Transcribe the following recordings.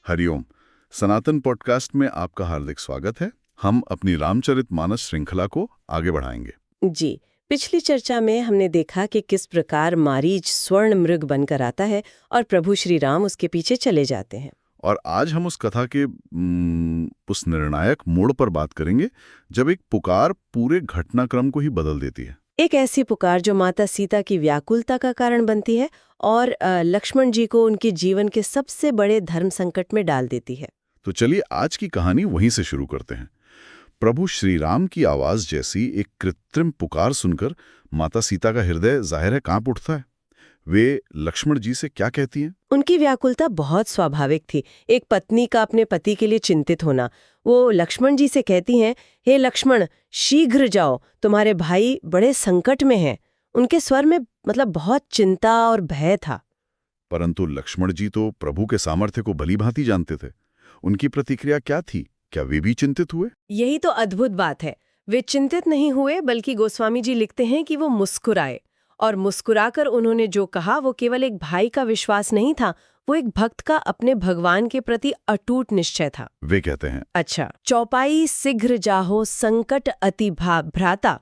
हरिओम। सनातन podcast में आपका हार्दिक स्वागत है। हम अपनी रामचरितमानस श्रृंखला को आगे बढ़ाएंगे। जी, पिछली चर्चा में हमने देखा कि किस प्रकार मारीच स्वर्ण मृग बनकर आता है और प्रभु श्री राम उसके पीछे चले जाते हैं। और आज हम उस कथा के उस निर्णायक मोड़ पर बात करेंगे जब एक पुकार पूरे घटनाक्रम को ही बदल देती है। एक ऐसी पुकार जो माता सीता की व्याकुलता का कारण बनती है और लक्ष्मण जी को उनके जीवन के सबसे बड़े धर्म संकट में डाल देती है। तो चलिए आज की कहानी वहीं से शुरू करते हैं। प्रभु श्री राम की आवाज जैसी एक कृत्रिम पुकार सुनकर माता सीता का हृदय जाहिर है कांप उठता है। वे लक्ष्मण जी से क्या कहती हैं? उनकी व्याकुलता बहुत स्वाभाविक थी। एक पत्नी का अपने पति के लिए चिंतित होना। वो लक्ष्मण जी से कहती हैं, हे लक्ष्मण, शीघ्र जाओ, तुम्हारे भाई बड़े संकट में हैं। उनके स्वर में बहुत चिंता और भय था। परंतु लक्ष्मण जी तो प्रभु के सामर्थ्य को भलीभांति जानते थे। उनकी प्रतिक्रिया क्या थी? क्या वे भी चिंतित हुए? यही तो अद्भुत बात है। वे चिंतित नहीं हुए, बल्कि गोस्वामी जी लिखते हैं कि वो मुस्कुराए। और मुस्कुराकर उन्होंने जो कहा वो केवल एक भाई का विश्वास नहीं था, वो एक भक्त का अपने भगवान के प्रति अटूट निश्चय था। वे कहते हैं, अच्छा, चौपाई शीघ्र जाहो संकट अति भ्राता,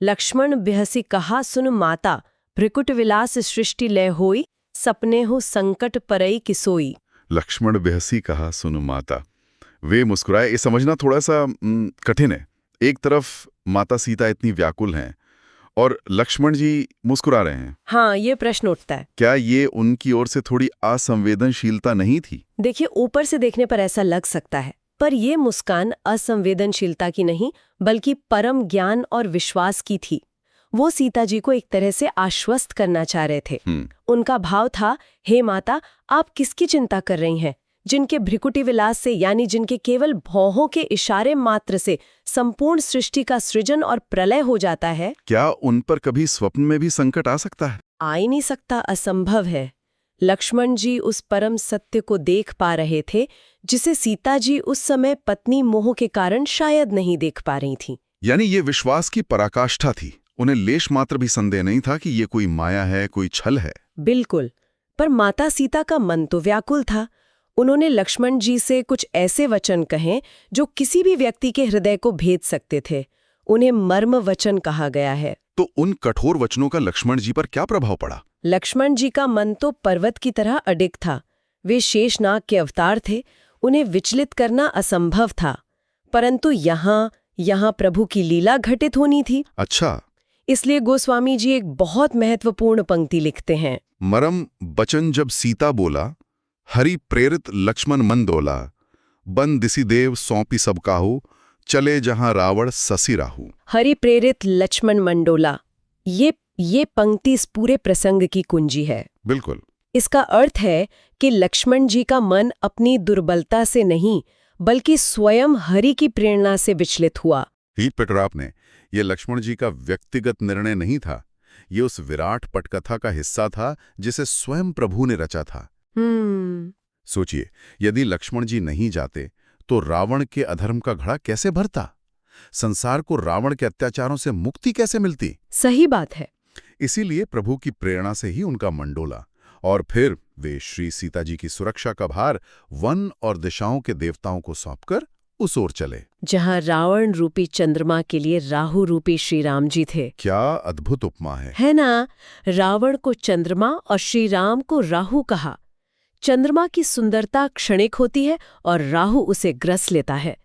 लक्ष्मण बिहसी कहा सुन माता, भ्रिकुट विलास सृष्टि लय होई, सपने हो संकट परई किसोई। लक्ष्मण बिहसी कहा सुन माता। वे मुस्कुराए। ये समझना थोड़ा सा कठिन है। एक तरफ माता सीता इतनी व्याकुल हैं और लक्ष्मण जी मुस्कुरा रहे हैं। हाँ, ये प्रश्न उठता है, क्या ये उनकी ओर से थोड़ी असंवेदनशीलता नहीं थी? देखिए, ऊपर से देखने पर ऐसा लग सकता है, पर ये मुस्कान असंवेदनशीलता की नहीं, बल्कि परम ज्ञान और विश्वास की थी। वो सीता जी को एक तरह से आश्वस्त करना चाह रहे थे। उनका भाव था, हे माता, आप किसकी चिंता कर रही हैं? जिनके भ्रिकुटी विलास से, यानी जिनके केवल भौहों के इशारे मात्र से संपूर्ण सृष्टि का सृजन और प्रलय हो जाता है, क्या उन पर कभी स्वप्न में भी संकट आ सकता है? आ ही नहीं सकता, असंभव है। लक्ष्मण जी उस परम सत्य को देख पा रहे थे जिसे सीता जी उस समय पत्नी मोह के कारण शायद नहीं देख पा रही थी। यानी ये विश्वास की पराकाष्ठा थी। उन्हें लेश मात्र भी संदेह नहीं था कि ये कोई माया है, कोई छल है। बिल्कुल। पर माता सीता का मन तो व्याकुल था। उन्होंने लक्ष्मण जी से कुछ ऐसे वचन कहे जो किसी भी व्यक्ति के हृदय को भेद सकते थे। उन्हें मर्म वचन कहा गया है। तो उन कठोर वचनों का लक्ष्मण जी पर क्या प्रभाव पड़ा? लक्ष्मण जी का मन तो पर्वत की तरह अडिग था। वे शेषनाग के अवतार थे, उन्हें विचलित करना असंभव था। परंतु यहाँ प्रभु की लीला घटित होनी थी। अच्छा, इसलिए गोस्वामी जी एक बहुत महत्वपूर्ण पंक्ति लिखते हैं। मरम बचन जब सीता बोला, हरि प्रेरित लक्ष्मण मन डोला, बन दिसी देव सौंपी सब काहू, चले जहां रावण ससी राहू। हरि प्रेरित लक्ष्मण मंडोला, ये पंक्ति इस पूरे प्रसंग की कुंजी है। बिल्कुल। इसका अर्थ है कि लक्ष्मण जी का मन अपनी दुर्बलता से नहीं, बल्कि स्वयं हरि की प्रेरणा से विचलित हुआ। ठीक पकड़ा आपने। ये लक्ष्मण जी का व्यक्तिगत निर्णय नहीं था, ये उस विराट पटकथा का हिस्सा था जिसे स्वयं प्रभु ने रचा था। सोचिए, यदि लक्ष्मण जी नहीं जाते तो रावण के अधर्म का घड़ा कैसे भरता? संसार को रावण के अत्याचारों से मुक्ति कैसे मिलती? सही बात है। इसीलिए प्रभु की प्रेरणा से ही उनका मन डोला और फिर वे श्री सीता जी की सुरक्षा का भार वन और दिशाओं के देवताओं को सौंपकर उस ओर चले जहां रावण रूपी चंद्रमा के लिए राहु रूपी श्री राम जी थे। क्या अद्भुत उपमा है ना? रावण को चंद्रमा और श्री राम को राहु कहा। चंद्रमा की सुंदरता क्षणिक होती है और राहु उसे ग्रस लेता है।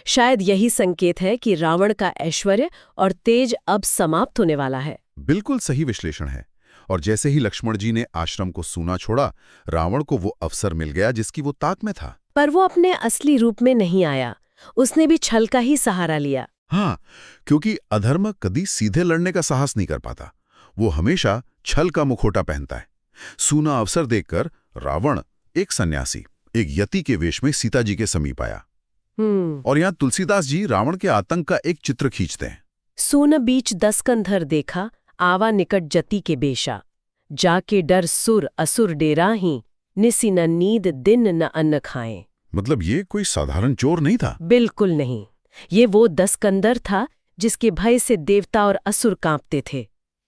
शायद यही संकेत है कि रावण का ऐश्वर्य और तेज अब समाप्त होने वाला है। बिल्कुल सही विश्लेषण है। और जैसे ही लक्ष्मण जी ने आश्रम को सूना छोड़ा, रावण को वो अवसर मिल गया जिसकी वो ताक में था। पर वो अपने असली रूप में नहीं आया। उसने भी छल का ही सहारा लिया। हाँ, क्योंकि अधर्म कभी सीधे लड़ने का साहस नहीं कर पाता। वो हमेशा छल का मुखौटा पहनता है। सूना अवसर देखकर रावण एक सन्यासी, एक यति के वेश में सीता जी के समीप आया। और यहाँ तुलसीदास जी रावण के आतंक का एक चित्र खींचते हैं। सून बीच 10 कंधर देखा, आवा निकट जति के बेशा, जाके डर सुर असुर डेरा ही, निसी न नींद दिन न अन्न खाएं। मतलब ये कोई साधारण चोर नहीं था? बिल्कुल नहीं। ये वो 10 कंधर था जिसके भय से देवता और असुर कांपते थे,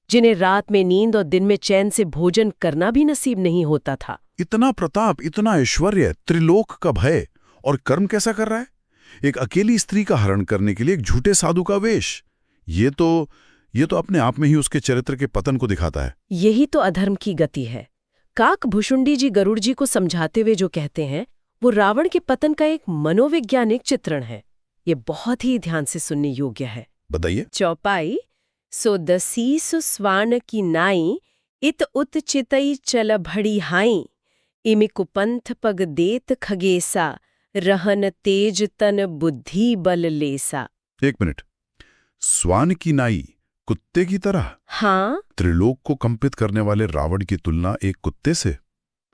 जिन्हें रात में नींद और दिन में चैन से भोजन करना भी नसीब नहीं होता था। इतना प्रताप, इतना ऐश्वर्य, त्रिलोक का भय, और कर्म कैसा कर रहा है? एक अकेली स्त्री का हरण करने के लिए एक झूठे साधु का वेश। ये तो अपने आप में ही उसके चरित्र के पतन को दिखाता है। यही तो अधर्म की गति है। काकभुशुंडी जी गरुड़ जी को समझाते हुए जो कहते हैं, वो रावण के पतन का एक मनोवैज्ञानिक चित्रण है। ये बहुत ही ध्यान से सुनने योग्य है। बताइए। चौपाई, सो दसी सुस्वान की नाई, इत उत चितई चल भड़ी हाई, इमि कुपंथ पग देत खगेसा, रहन तेज तन बुद्धि बल लेसा। 1 मिनट। स्वान की नाई, कुत्ते की तरह? हाँ, त्रिलोक को कंपित करने वाले रावण की तुलना एक कुत्ते से?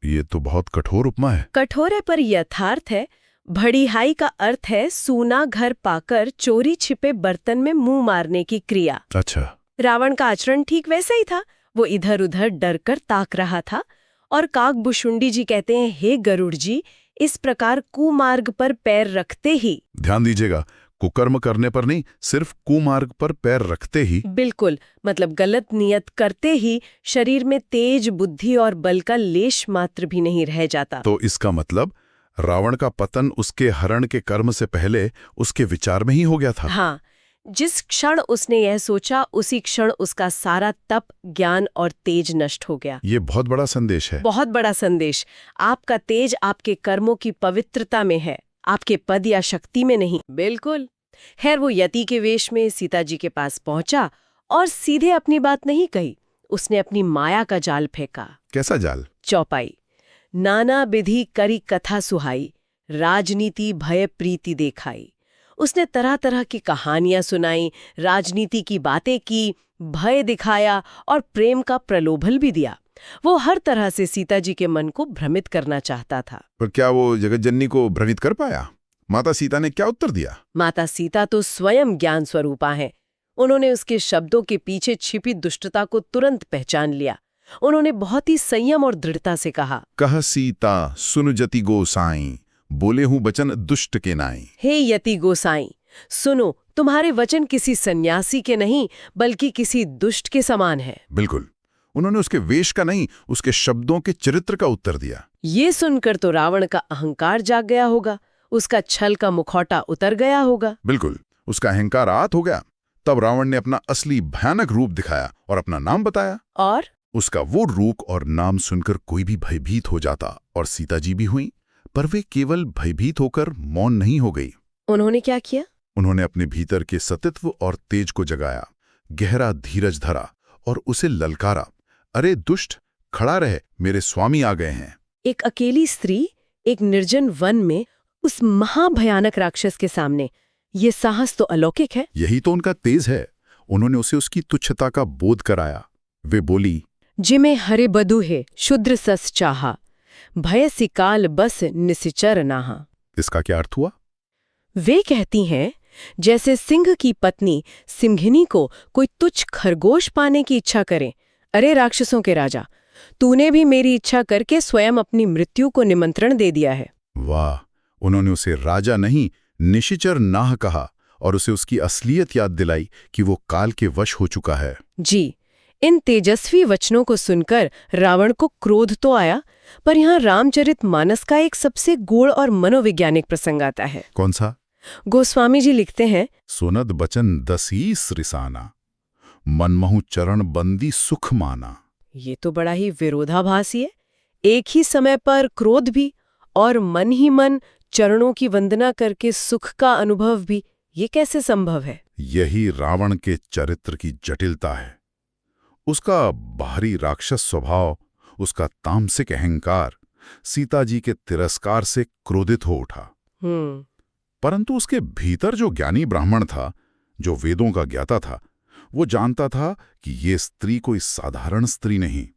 ये तो बहुत कठोर उपमा है। कठोर है पर यथार्थ है। भड़ीहाई का अर्थ है सूना घर पाकर चोरी छिपे बर्तन में मुंह मारने की क्रिया। अच्छा। रावण का आचरण ठीक वैसा ही था। वो इधर उधर डर कर ताक रहा था। और काकभुशुंडी जी कहते हैं, हे गरुड़ जी, इस प्रकार कुमार्ग पर पैर रखते ही, ध्यान दीजिएगा, कुकर्म करने पर नहीं, सिर्फ कुमार्ग पर पैर रखते ही। बिल्कुल, मतलब गलत नियत करते ही शरीर में तेज, बुद्धि और बल का लेश मात्र भी नहीं रह जाता। तो इसका मतलब रावण का पतन उसके हरण के कर्म से पहले उसके विचार में ही हो गया था। हाँ, जिस क्षण उसने यह सोचा, उसी क्षण उसका सारा तप, ज्ञान और तेज नष्ट हो गया। ये बहुत बड़ा संदेश है। बहुत बड़ा संदेश। आपका तेज आपके कर्मों की पवित्रता में है, आपके पद या शक्ति में नहीं। बिल्कुल। खैर, वो यति के वेश में सीता जी के पास पहुंचा और सीधे अपनी बात नहीं कही। उसने अपनी माया का जाल फेंका। कैसा जाल? चौपाई, नाना विधि करी कथा सुहाई, राजनीति भय प्रीति देखाई। उसने तरह तरह की कहानियां सुनाई, राजनीति की बातें की, भय दिखाया और प्रेम का प्रलोभन भी दिया। वो हर तरह से सीता जी के मन को भ्रमित करना चाहता था। पर क्या वो जगतजननी को भ्रमित कर पाया? माता सीता ने क्या उत्तर दिया? माता सीता तो स्वयं ज्ञान स्वरूपा हैं। उन्होंने उसके शब्दों के पीछे छिपी दुष्टता को तुरंत पहचान लिया। उन्होंने बहुत ही संयम और दृढ़ता से कहा, कह सीता सुन जति गोसाई, बोले हूं वचन दुष्ट के नाई। हे यति गोसाई, सुनो, तुम्हारे वचन किसी सन्यासी के नहीं बल्कि किसी दुष्ट के समान है। बिल्कुल। उन्होंने उसके वेश का नहीं, उसके शब्दों के चरित्र का उत्तर दिया। ये सुनकर तो रावण का अहंकार जाग गया होगा, उसका छल का मुखौटा उतर गया होगा। बिल्कुल, उसका अहंकार आहत हो गया। तब रावण ने अपना असली भयानक रूप दिखाया और अपना नाम बताया। और उसका वो रूप और नाम सुनकर कोई भी भयभीत हो जाता, और सीता जी भी हुई। पर वे केवल भयभीत होकर मौन नहीं हो गई। उन्होंने क्या किया? उन्होंने अपने भीतर के सतित्व और तेज को जगाया, गहरा धीरज धरा और उसे ललकारा, अरे दुष्ट, खड़ा रहे, मेरे स्वामी आ गए हैं। एक अकेली स्त्री एक निर्जन वन में उस महाभयानक राक्षस के सामने, ये साहस तो अलौकिक है। यही तो उनका तेज है। उन्होंने उसे उसकी तुच्छता का बोध कराया। वे बोली, जिमे हरे बधु है शुद्र सस चाहा, भय सिकाल बस निसिचर नाहा। इसका क्या अर्थ हुआ? वे कहती हैं, जैसे सिंह की पत्नी सिंघिनी को कोई तुच्छ खरगोश पाने की इच्छा करे, अरे राक्षसों के राजा, तूने भी मेरी इच्छा करके स्वयं अपनी मृत्यु को निमंत्रण दे दिया है। वाह! उन्होंने उसे राजा नहीं, निशिचर नाह कहा और उसे उसकी असलियत याद दिलाई कि वो काल के वश हो चुका है। जी, इन तेजस्वी वचनों को सुनकर रावण को क्रोध तो आया, पर यहाँ रामचरितमानस का एक सबसे गूढ़ और मनोवैज्ञानिक प्रसंग आता है। कौन सा? गोस्वामी जी लिखते हैं, सुनद बचन दसीस रिसाना, मनमहु चरण बंदी सुख माना। ये तो बड़ा ही विरोधाभासी है। एक ही समय पर क्रोध भी और मन ही मन चरणों की वंदना करके सुख का अनुभव भी, ये कैसे संभव है? यही रावण के चरित्र की जटिलता है। उसका बाहरी राक्षस स्वभाव, उसका तामसिक अहंकार सीता जी के तिरस्कार से क्रोधित हो उठा। परंतु उसके भीतर जो ज्ञानी ब्राह्मण था, जो वेदों का ज्ञाता था, वो जानता था कि ये स्त्री कोई साधारण स्त्री नहीं,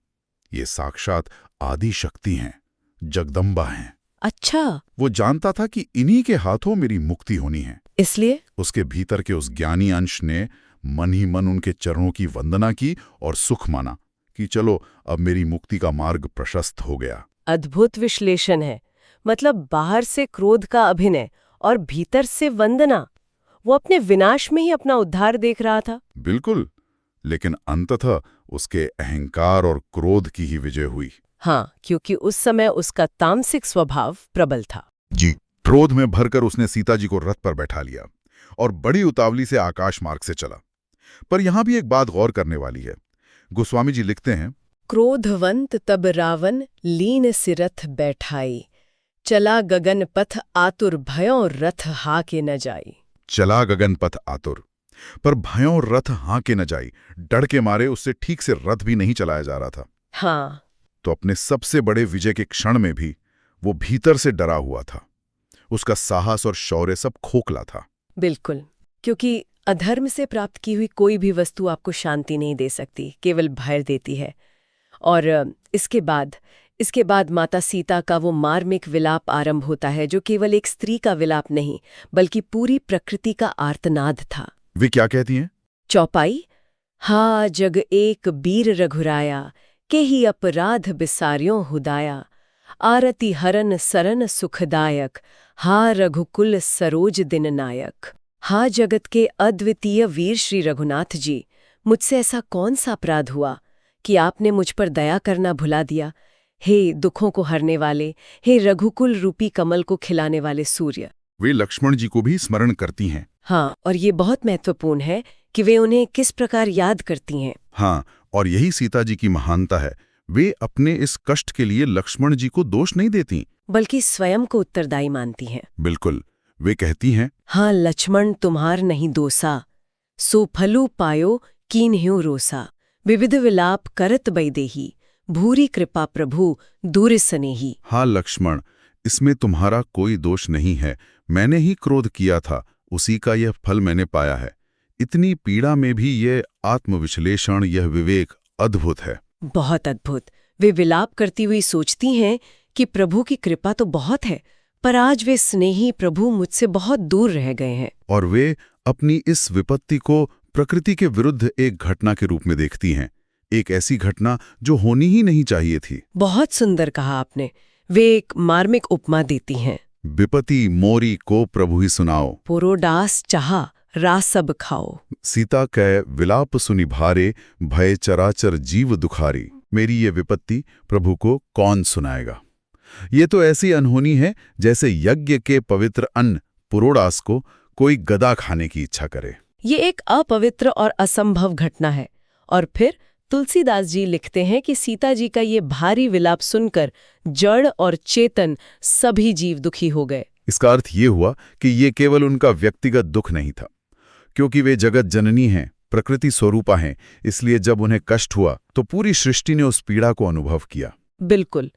ये साक्षात आदि शक्ति हैं, जगदम्बा हैं। अच्छा, वो जानता था कि इन्हीं के हाथों मेरी मुक्ति होनी है। इसलिए उसके भीतर के उस ज्ञानी अंश ने मन ही मन उनके चरणों की वंदना की और सुख माना कि चलो अब मेरी मुक्ति का मार्ग प्रशस्त हो गया। अद्भुत विश्लेषण है। मतलब बाहर से क्रोध का अभिनय और भीतर से वंदना। वो अपने विनाश में ही अपना उद्धार देख रहा था। बिल्कुल, लेकिन अंततः उसके अहंकार और क्रोध की ही विजय हुई। हाँ, क्योंकि उस समय उसका तामसिक स्वभाव प्रबल था। जी। क्रोध में भरकर उसने सीता जी को रथ पर बैठा लिया और बड़ी उतावली से आकाश मार्ग से चला। पर यहां भी एक बात गौर करने वाली है। गोस्वामी जी लिखते हैं, क्रोधवंत तब रावण लीन सिरथ बैठाई, चला गगन पथ आतुर भयों रथ हाके न जाई। चला गगन पथ आतुर, पर भयों रथ हाके न जाई। डर के मारे उससे ठीक से रथ भी नहीं चलाया जा रहा था। हाँ, तो अपने सबसे बड़े विजय के क्षण में भी वो भीतर से डरा हुआ था। उसका साहस और शौर्य सब खोखला था। बिल्कुल, क्योंकि अधर्म से प्राप्त की हुई कोई भी वस्तु आपको शांति नहीं दे सकती, केवल भय देती है। और इसके बाद माता सीता का वो मार्मिक विलाप आरंभ होता है, जो केवल एक स्त्री का विलाप नहीं, बल्कि पूरी प्रकृति का आर्तनाद था। वे क्या कहती हैं? चौपाई, हा जग एक बीर रघुराया, के ही अपराध बिसारियों हुदाया, आरती हरन सरन सुखदायक, हा रघुकुल सरोज दिन नायक। हा जगत के अद्वितीय वीर श्री रघुनाथ जी, मुझसे ऐसा कौन सा अपराध हुआ कि आपने मुझ पर दया करना भुला दिया? हे दुखों को हरने वाले, हे रघुकुल रूपी कमल को खिलाने वाले सूर्य। वे लक्ष्मण जी को भी स्मरण करती हैं। हाँ, और ये बहुत महत्वपूर्ण है कि वे उन्हें किस प्रकार याद करती हैं। हाँ, और यही सीता जी की महानता है। वे अपने इस कष्ट के लिए लक्ष्मण जी को दोष नहीं देती, बल्कि स्वयं को उत्तरदायी मानती हैं। बिल्कुल। वे कहती हैं, हाँ लक्ष्मण तुम्हार नहीं दोसा, सो फलू पायो कीन्ह्यो रोसा, विविध विलाप करत बैदेही, भूरी कृपा प्रभु दूर स्नेही। हाँ लक्ष्मण, इसमें तुम्हारा कोई दोष नहीं है। मैंने ही क्रोध किया था, उसी का यह फल मैंने पाया है। इतनी पीड़ा में भी यह आत्मविश्लेषण, यह विवेक अद्भुत है। बहुत अद्भुत। वे विलाप करती हुई सोचती हैं कि प्रभु की कृपा तो बहुत है, पर आज वे स्नेही प्रभु मुझसे बहुत दूर रह गए हैं। और वे अपनी इस विपत्ति को प्रकृति के विरुद्ध एक घटना के रूप में देखती हैं, एक ऐसी घटना जो होनी ही नहीं चाहिए थी। बहुत सुंदर कहा आपने। वे एक मार्मिक उपमा देती हैं। विपत्ति मोरी को प्रभु ही सुनाओ, पुरोडास चाहा रास सब खाओ। सीता कै विलाप सुनि भारे, भय चराचर जीव दुखारी। मेरी ये विपत्ति प्रभु को कौन सुनाएगा? ये तो ऐसी अनहोनी है जैसे यज्ञ के पवित्र अन्न पुरोडास को कोई गधा खाने की इच्छा करे। ये एक अपवित्र और असंभव घटना है। और फिर तुलसीदास जी लिखते हैं कि सीता जी का ये भारी विलाप सुनकर जड़ और चेतन सभी जीव दुखी हो गए। इसका अर्थ ये हुआ कि ये केवल उनका व्यक्तिगत दुख नहीं था, क्योंकि वे जगत जननी हैं, प्रकृति स्वरूपा हैं। इसलिए जब उन्हें कष्ट हुआ तो पूरी सृष्टि ने उस पीड़ा को अनुभव किया। बिल्कुल।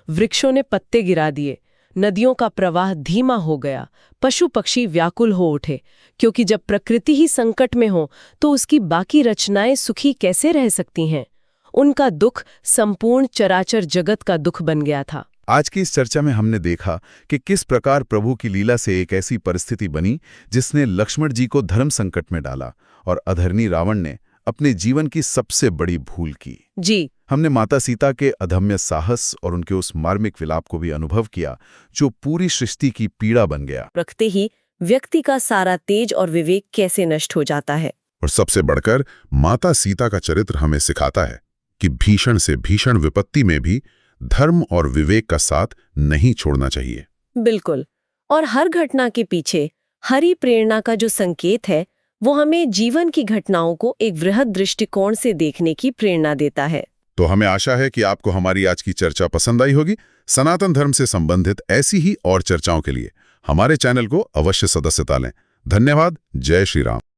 वृक्षों ने पत्ते गिरा दिए, नदियों का प्रवाह धीमा हो गया, पशु पक्षी व्याकुल हो उठे, क्योंकि जब प्रकृति ही संकट में हो तो उसकी बाकी रचनाएं सुखी कैसे रह सकती हैं? उनका दुख संपूर्ण चराचर जगत का दुख बन गया था। आज की इस चर्चा में हमने देखा कि किस प्रकार प्रभु की लीला से एक ऐसी परिस्थिति बनी जिसने लक्ष्मण जी को धर्म संकट में डाला और अधर्मी रावण ने अपने जीवन की सबसे बड़ी भूल की। जी, हमने माता सीता के अदम्य साहस और उनके उस मार्मिक विलाप को भी अनुभव किया, जो पूरी सृष्टि की पीड़ा बन गया। रखते ही व्यक्ति का सारा तेज और विवेक कैसे नष्ट हो जाता है। और सबसे बढ़कर माता सीता का चरित्र हमें सिखाता है कि भीषण से भीषण विपत्ति में भी धर्म और विवेक का साथ नहीं छोड़ना चाहिए। बिल्कुल। और हर घटना के पीछे हरी प्रेरणा का जो संकेत है, वो हमें जीवन की घटनाओं को एक वृहद दृष्टिकोण से देखने की प्रेरणा देता है। तो हमें आशा है कि आपको हमारी आज की चर्चा पसंद आई होगी। सनातन धर्म से संबंधित ऐसी ही और चर्चाओं के लिए हमारे चैनल को अवश्य सदस्यता लें। धन्यवाद। जय श्री राम।